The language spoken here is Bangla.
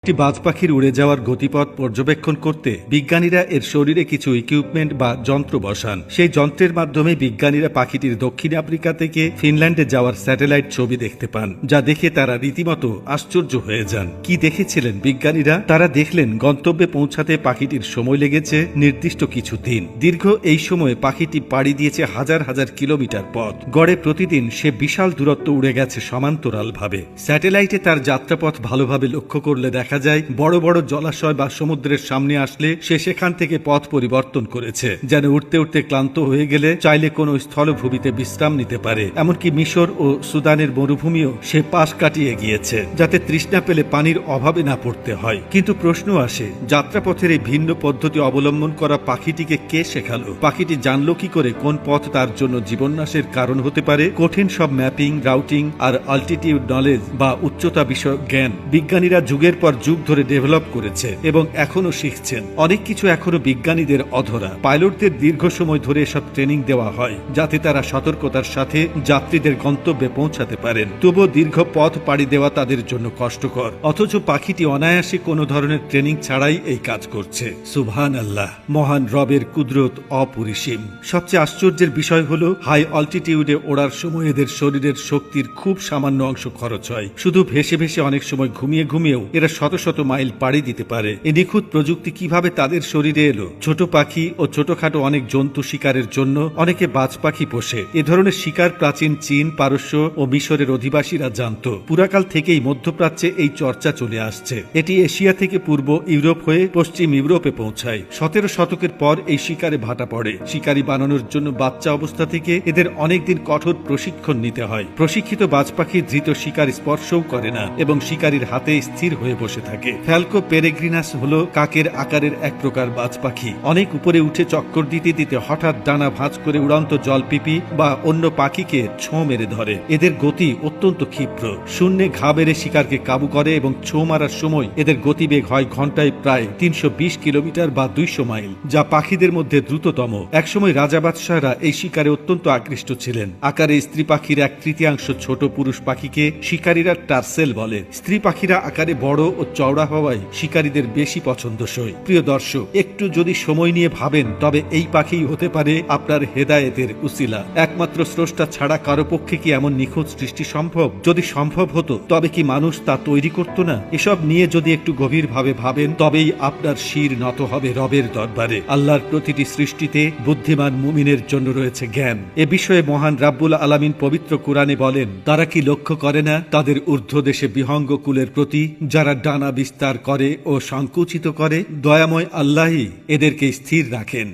একটি বাজ পাখির উড়ে যাওয়ার গতিপথ পর্যবেক্ষণ করতে বিজ্ঞানীরা এর শরীরে কিছু ইকুইপমেন্ট বা যন্ত্র বসান। সেই যন্ত্রের মাধ্যমে বিজ্ঞানীরা পাখিটির দক্ষিণ আফ্রিকা থেকে ফিনল্যান্ডে যাওয়ার স্যাটেলাইট ছবি দেখতে পান, যা দেখে তারা রীতিমতো আশ্চর্য হয়ে যান। কি দেখেছিলেন বিজ্ঞানীরা? তারা দেখলেন গন্তব্যে পৌঁছাতে পাখিটির সময় লেগেছে নির্দিষ্ট কিছু দিন। দীর্ঘ এই সময়ে পাখিটি পাড়ি দিয়েছে হাজার হাজার কিলোমিটার পথ। গড়ে প্রতিদিন সে বিশাল দূরত্ব উড়ে গেছে সমান্তরালভাবে। স্যাটেলাইটে তার যাত্রাপথ ভালোভাবে লক্ষ্য করলে দেখা যায় বড় বড় জলাশয় বা সমুদ্রের সামনে আসলে সে সেখান থেকে পথ পরিবর্তন করেছে, যেন উঠতে উঠতে ক্লান্ত হয়ে গেলে চাইলে কোনো স্থলভূমিতে বিশ্রাম নিতে পারে। এমনকি মিশর ও সুদানের মরুভূমিও সে পাশ কাটিয়ে গিয়েছে, যাতে তৃষ্ণা পেলে পানির অভাবে না পড়তে হয়। কিন্তু প্রশ্ন আসে, যাত্রাপথের এই ভিন্ন পদ্ধতি অবলম্বন করা পাখিটিকে কে শেখালো? পাখিটি জানলো কি করে কোন পথ তার জন্য জীবননাশের কারণ হতে পারে? কঠিন সব ম্যাপিং, রাউটিং আর অল্টিটিউড নলেজ বা উচ্চতা বিষয়ক জ্ঞান বিজ্ঞানীরা যুগের পর যুগ ধরে ডেভেলপ করেছে এবং এখনো শিখছেন। অনেক কিছু এখনো বিজ্ঞানীদের অধরা। পাইলটদের দীর্ঘ সময় ধরে এসব ট্রেনিং দেওয়া হয়, যাতে তারা সতর্কতার সাথে যাত্রীদের গন্তব্যে পৌঁছাতে পারেন। তবুও দীর্ঘ পথ পাড়ি দেওয়া তাদের জন্য কষ্টকর, অথচ পাখিটি অনায়াসে কোনো ধরনের ট্রেনিং ছাড়াই এই কাজ করছে। সুবহান আল্লাহ, মহান রবের কুদরত অপরিসীম। সবচেয়ে আশ্চর্যের বিষয় হলো, হাই অল্টিটিউডে ওড়ার সময় এদের শরীরের শক্তির খুব সামান্য অংশ খরচ হয়। শুধু ভেসে ভেসে অনেক সময় ঘুমিয়ে ঘুমিয়েও এরা শত শত মাইল পাড়ি দিতে পারে। এই নিখুঁত প্রযুক্তি কিভাবে তাদের শরীরে এলো? ছোট পাখি ও ছোটখাটো অনেক জন্তু শিকারের জন্য অনেকে বাজ পাখি পোষে। এ ধরনের শিকার প্রাচীন চীন, পারস্য ও মিশরের অধিবাসীরা জানত। পুরাকাল থেকেই মধ্যপ্রাচ্যে এই চর্চা চলে আসছে। এটি এশিয়া থেকে পূর্ব ইউরোপ হয়ে পশ্চিম ইউরোপে পৌঁছায়। 17 শতকের পর এই শিকারে ভাটা পড়ে। শিকারী বানানোর জন্য বাচ্চা অবস্থা থেকে এদের অনেকদিন কঠোর প্রশিক্ষণ নিতে হয়। প্রশিক্ষিত বাজ পাখি ধৃত শিকার স্পর্শও করে না এবং শিকারীর হাতে স্থির হয়ে বসে থাকে। ফ্যালকো পেরেগ্রিনাস হলো কাকের আকারের এক প্রকার বাজ পাখি। অনেক উপরে উঠে চক্কর দিতে দিতে হঠাৎ ডানা ভাঁজ করে উড়ন্ত জলপিপি বা অন্য পাখিকে ছোঁ মেরে ধরে। এদের গতি অত্যন্ত ক্ষিপ্র। শূন্যে ঘা বেড়ে শিকারকে কাবু করে এবং ছোঁ মারার সময় এদের গতিবেগ হয় ঘন্টায় প্রায় 320 কিলোমিটার বা 200 মাইল, যা পাখিদের মধ্যে দ্রুততম। একসময় রাজা বাদশাহরা এই শিকারে অত্যন্ত আকৃষ্ট ছিলেন। আকারে স্ত্রী পাখির 1/3 ছোট পুরুষ পাখিকে শিকারীরা টার্সেল বলে। স্ত্রী পাখিরা আকারে বড় ও চওড়া হওয়ায় শিকারীদের বেশি পছন্দসই। প্রিয় দর্শক, একটু যদি সময় নিয়ে ভাবেন, তবে এই পাখিই হতে পারে আপনার হেদায়েতের উসিলা। একমাত্র স্রষ্টা ছাড়া কারো পক্ষে কি এমন নিখুঁত সৃষ্টি সম্ভব? যদি সম্ভব হতো, তবে কি মানুষ তা তৈরি করত না? এসব নিয়ে যদি একটু গভীরভাবে ভাবেন, তবেই আপনার শির নত হবে রবের দরবারে। আল্লাহর প্রতিটি সৃষ্টিতে বুদ্ধিমান মুমিনের জন্য রয়েছে জ্ঞান। এ বিষয়ে মহান রাব্বুল আলামিন পবিত্র কুরআনে বলেন, তারা কি লক্ষ্য করে না তাদের ঊর্ধ্বদেশে বিহঙ্গ কুলের প্রতি যারা ডানা বিস্তার করে ও সংকুচিত করে? দয়াময় আল্লাহই এদেরকে স্থির রাখেন।